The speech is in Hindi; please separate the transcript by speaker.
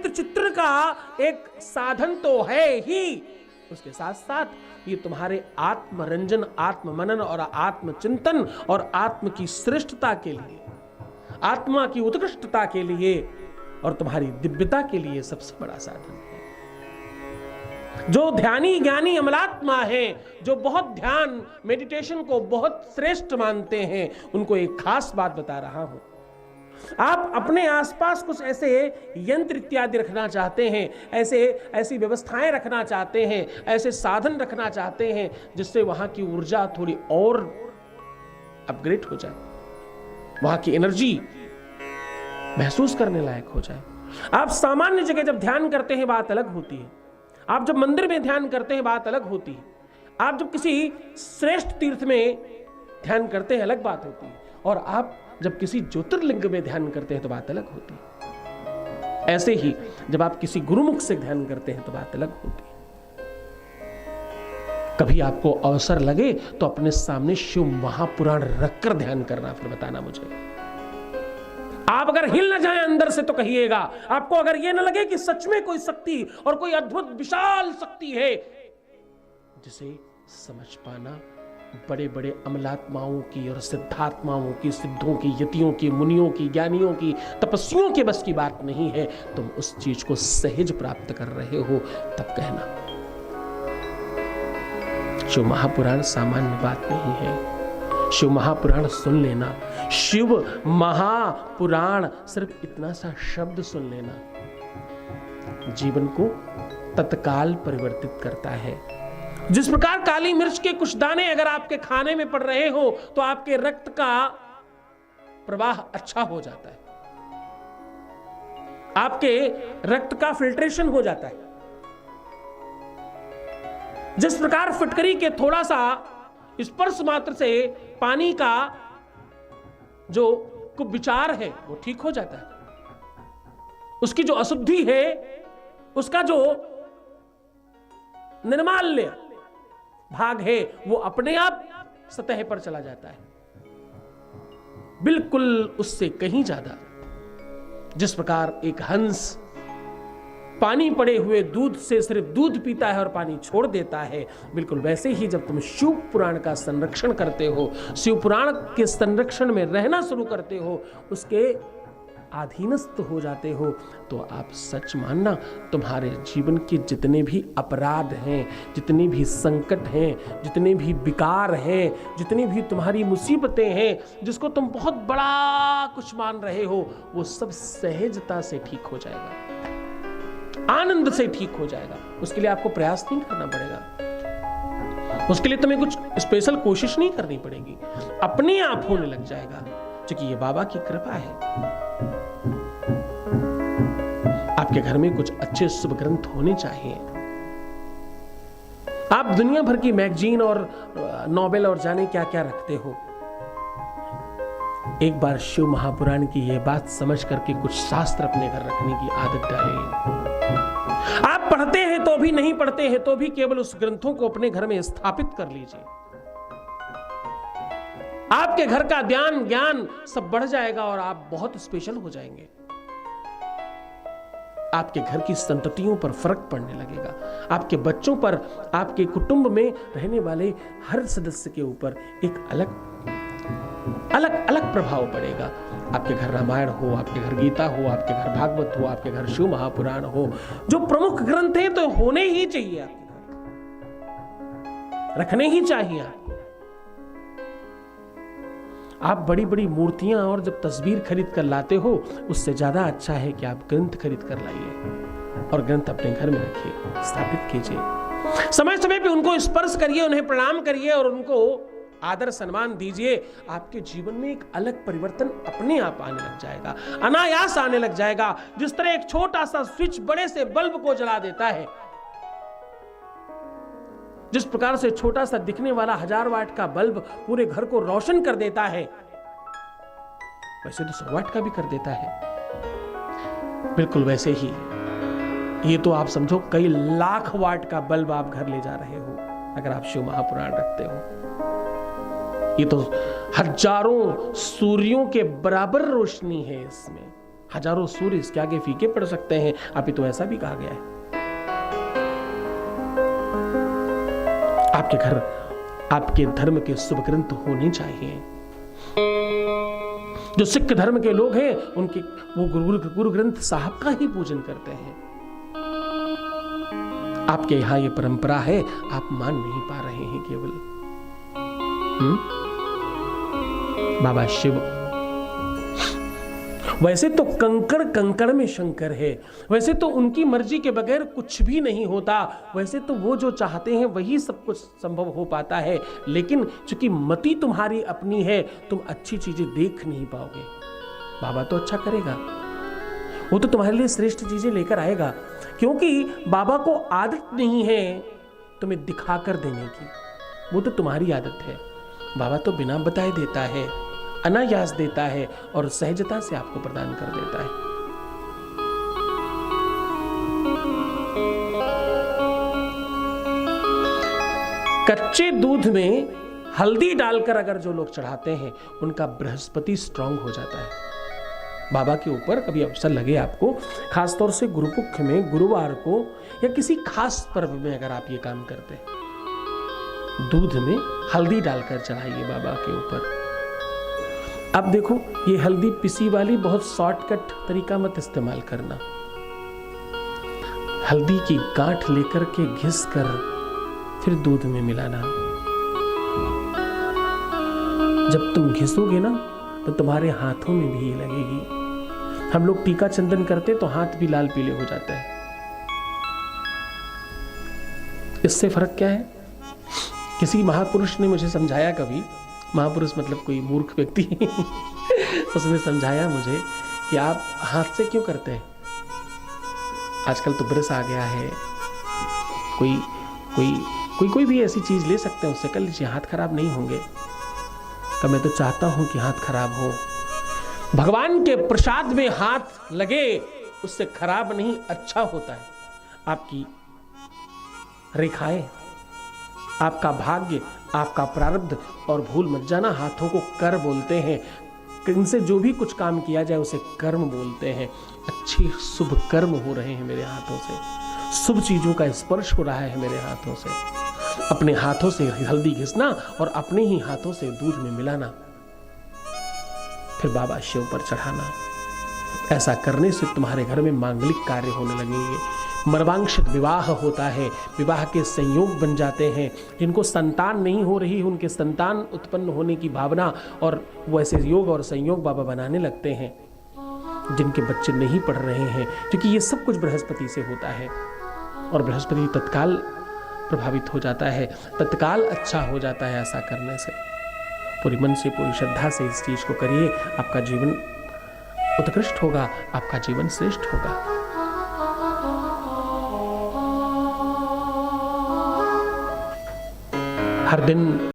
Speaker 1: वृत्त चित्र का एक साधन तो है ही, उसके साथ साथ ये तुम्हारे आत्मरंजन, आत्ममनन और आत्मचिंतन और आत्म की श्रेष्ठता के लिए, आत्मा की उत्कृष्टता के लिए और तुम्हारी दिव्यता के लिए सबसे बड़ा साधन है। जो ध्यानी ज्ञानी अमलात्मा है, जो बहुत ध्यान मेडिटेशन को बहुत श्रेष्ठ मानते हैं, उनको एक खास बात बता रहा हूं। आप अपने आसपास कुछ ऐसे यंत्र इत्यादि रखना चाहते हैं, ऐसी व्यवस्थाएं रखना चाहते हैं, ऐसे साधन रखना चाहते हैं जिससे वहां की ऊर्जा थोड़ी और अपग्रेड हो जाए, वहां की एनर्जी महसूस करने लायक हो जाए। आप सामान्य जगह जब ध्यान करते हैं बात अलग होती है, आप जब मंदिर में ध्यान करते हैं बात अलग होती है, आप जब किसी श्रेष्ठ तीर्थ में ध्यान करते हैं अलग बात होती है, और आप जब किसी ज्योतिर्लिंग में ध्यान करते हैं तो बात अलग होती है। ऐसे ही जब आप किसी गुरुमुख से ध्यान करते हैं तो बात अलग होती है। कभी आपको अवसर लगे तो अपने सामने शिव महापुराण रखकर ध्यान करना, फिर बताना मुझे। आप अगर हिल न जाए अंदर से तो कहिएगा। आपको अगर यह न लगे कि सच में कोई शक्ति और कोई अद्भुत विशाल शक्ति है, जिसे समझ पाना बड़े बड़े अमलात्माओं की और सिद्धात्माओं की, सिद्धों की, यतियों की, मुनियों की, ज्ञानियों की, तपस्वियों के बस की बात नहीं है। तुम उस चीज को सहज प्राप्त कर रहे हो तब कहना। शिव महापुराण सामान्य बात नहीं है। शिव महापुराण सुन लेना, शिव महापुराण सिर्फ इतना सा शब्द सुन लेना जीवन को तत्काल परिवर्तित करता है। जिस प्रकार काली मिर्च के कुछ दाने अगर आपके खाने में पड़ रहे हो तो आपके रक्त का प्रवाह अच्छा हो जाता है, आपके रक्त का फिल्ट्रेशन हो जाता है। जिस प्रकार फिटकरी के थोड़ा सा स्पर्श मात्र से पानी का जो कुविचार है वो ठीक हो जाता है, उसकी जो अशुद्धि है, उसका जो निर्माल्य भाग है वो अपने आप सतह पर चला जाता है, बिल्कुल उससे कहीं ज्यादा। जिस प्रकार एक हंस पानी पड़े हुए दूध से सिर्फ दूध पीता है और पानी छोड़ देता है, बिल्कुल वैसे ही जब तुम शिव पुराण का संरक्षण करते हो, शिव पुराण के संरक्षण में रहना शुरू करते हो, उसके अधीनस्थ हो जाते हो, तो आप सच मानना तुम्हारे जीवन के जितने भी अपराध हैं, जितने भी संकट हैं, जितने भी विकार हैं, जितनी भी तुम्हारी मुसीबतें हैं, जिसको तुम बहुत बड़ा कुछ मान रहे हो, वो सब सहजता से ठीक हो जाएगा, आनंद से ठीक हो जाएगा। उसके लिए आपको प्रयास नहीं करना पड़ेगा, उसके लिए तुम्हें कुछ स्पेशल कोशिश नहीं करनी पड़ेगी, अपने आप होने लग जाएगा, क्योंकि ये बाबा की कृपा है। आपके घर में कुछ अच्छे शुभ ग्रंथ होने चाहिए। आप दुनिया भर की मैगजीन और नॉवेल और जाने क्या क्या रखते हो, एक बार शिव महापुराण की यह बात समझ करके कुछ शास्त्र अपने घर रखने की आदत डालिए। आप पढ़ते हैं तो भी, नहीं पढ़ते हैं तो भी, केवल उस ग्रंथों को अपने घर में स्थापित कर लीजिए। आपके घर का ध्यान ज्ञान सब बढ़ जाएगा और आप बहुत स्पेशल हो जाएंगे। आपके घर की संततियों पर फर्क पड़ने लगेगा, आपके बच्चों पर, आपके कुटुंब में रहने वाले हर सदस्य के ऊपर एक अलग प्रभाव पड़ेगा। आपके घर रामायण हो, आपके घर गीता हो, आपके घर भागवत हो, आपके घर शिव महापुराण हो, जो प्रमुख ग्रंथ हैं तो होने ही चाहिए, आपके घर रखने ही चाहिए आपको। आप बड़ी बड़ी मूर्तियां और जब तस्वीर खरीद कर लाते हो, उससे ज्यादा अच्छा है कि आप ग्रंथ खरीद कर लाइए और ग्रंथ अपने घर में रखिए, स्थापित कीजिए। समय समय पे उनको स्पर्श करिए, उन्हें प्रणाम करिए और उनको आदर सम्मान दीजिए। आपके जीवन में एक अलग परिवर्तन अपने आप आने लग जाएगा, अनायास आने लग जाएगा। जिस तरह एक छोटा सा स्विच बड़े से बल्ब को जला देता है, जिस प्रकार से छोटा सा दिखने वाला 1000 वाट का बल्ब पूरे घर को रोशन कर देता है, वैसे तो 100 वाट का भी कर देता है। बिल्कुल वैसे ही ये तो आप समझो कई लाख वाट का बल्ब आप घर ले जा रहे हो अगर आप शिव महापुराण रखते हो। ये तो हजारों सूर्यों के बराबर रोशनी है इसमें, हजारों सूर्य इसके आगे फीके पड़ सकते हैं। अभी तो ऐसा भी कहा गया है। आपके घर आपके धर्म के शुभ ग्रंथ होने चाहिए। जो सिख धर्म के लोग हैं उनके वो गुरु ग्रंथ साहब का ही पूजन करते हैं। आपके यहां ये परंपरा है, आप मान नहीं पा रहे हैं केवल। बाबा शिव वैसे तो कंकड़ कंकड़ में शंकर है, वैसे तो उनकी मर्जी के बगैर कुछ भी नहीं होता, वैसे तो वो जो चाहते हैं वही सब कुछ संभव हो पाता है। लेकिन चूंकि मति तुम्हारी अपनी है, तुम अच्छी चीजें देख नहीं पाओगे। बाबा तो अच्छा करेगा, वो तो तुम्हारे लिए श्रेष्ठ चीजें लेकर आएगा, क्योंकि बाबा को आदत नहीं है तुम्हें दिखाकर देने की, वो तो तुम्हारी आदत है। बाबा तो बिना बताए देता है, अनायास देता है और सहजता से आपको प्रदान कर देता है। कच्चे दूध में हल्दी डालकर अगर जो लोग चढ़ाते हैं उनका बृहस्पति स्ट्रांग हो जाता है। बाबा के ऊपर कभी अवसर लगे आपको, खासतौर से गुरुपुख में, गुरुवार को या किसी खास पर्व में अगर आप ये काम करते हैं, दूध में हल्दी डालकर चढ़ाइए बाबा के ऊपर। अब देखो, ये हल्दी पिसी वाली बहुत शॉर्टकट तरीका मत इस्तेमाल करना। हल्दी की गांठ लेकर के घिस कर फिर दूध में मिलाना। जब तुम घिसोगे ना तो तुम्हारे हाथों में भी ये लगेगी। हम लोग टीका चंदन करते तो हाथ भी लाल पीले हो जाते हैं। इससे फर्क क्या है? किसी महापुरुष ने मुझे समझाया कभी, महापुरुष मतलब कोई मूर्ख व्यक्ति उसने समझाया मुझे कि आप हाथ से क्यों करते हैं? आजकल तो ब्रश आ गया है, कोई भी ऐसी चीज ले सकते हैं, उससे कर लीजिए, हाथ खराब नहीं होंगे। तो मैं तो चाहता हूं कि हाथ खराब हो। भगवान के प्रसाद में हाथ लगे उससे खराब नहीं, अच्छा होता है। आपकी रेखाएं, आपका भाग्य, आपका प्रारब्ध, और भूल मत जाना हाथों को कर बोलते हैं। इनसे जो भी कुछ काम किया जाए उसे कर्म बोलते हैं। अच्छे शुभ कर्म हो रहे हैं मेरे हाथों से, शुभ चीजों का स्पर्श हो रहा है मेरे हाथों से। अपने हाथों से हल्दी घिसना और अपने ही हाथों से दूध में मिलाना, फिर बाबा शिव पर चढ़ाना। ऐसा करने से तुम्हारे घर में मांगलिक कार्य होने लगेंगे। मर्वांक्षित विवाह होता है, विवाह के संयोग बन जाते हैं। जिनको संतान नहीं हो रही, उनके संतान उत्पन्न होने की भावना और वैसे योग और संयोग बाबा बनाने लगते हैं। जिनके बच्चे नहीं पढ़ रहे हैं, क्योंकि ये सब कुछ बृहस्पति से होता है और बृहस्पति तत्काल प्रभावित हो जाता है, तत्काल अच्छा हो जाता है। ऐसा करने से पूरी मन से, पूरी श्रद्धा से इस चीज को करिए, आपका जीवन उत्कृष्ट होगा, आपका जीवन श्रेष्ठ होगा। हर दिन